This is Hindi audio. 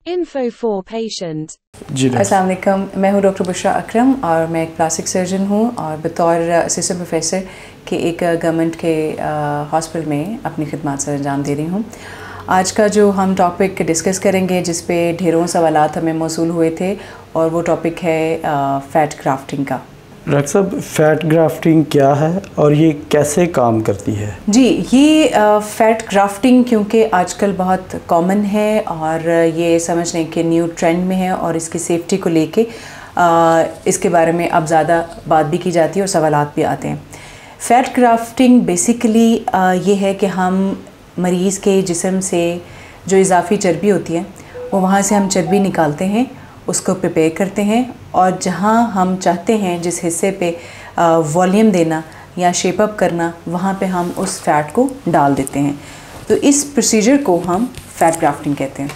Info for patient। अस्सलाम वालेकुम, मैं हूँ डॉक्टर बुशरा अकरम और मैं एक प्लास्टिक सर्जन हूँ और बतौर असिस्टेंट प्रोफेसर के एक गवर्नमेंट के हॉस्पिटल में अपनी खिदमत सर अंजाम दे रही हूँ। आज का जो हम टॉपिक डिस्कस करेंगे, जिस पे ढेरों सवालात हमें मौसूल हुए थे, और वो टॉपिक है फ़ैट ग्राफ्टिंग का। डॉक्टर साहब, फ़ैट ग्राफ्टिंग क्या है और ये कैसे काम करती है? जी, ये फ़ैट ग्राफ्टिंग क्योंकि आजकल बहुत कॉमन है और ये समझ लें कि न्यू ट्रेंड में है और इसकी सेफ्टी को लेके इसके बारे में अब ज़्यादा बात भी की जाती है और सवालात भी आते हैं। फ़ैट ग्राफ्टिंग बेसिकली ये है कि हम मरीज़ के जिस्म से जो इजाफ़ी चर्बी होती है वो वहाँ से हम चर्बी निकालते हैं, उसको प्रिपेयर करते हैं और जहाँ हम चाहते हैं जिस हिस्से पे वॉल्यूम देना या शेप अप करना, वहाँ पे हम उस फ़ैट को डाल देते हैं। तो इस प्रोसीजर को हम फ़ैट ग्राफ्टिंग कहते हैं।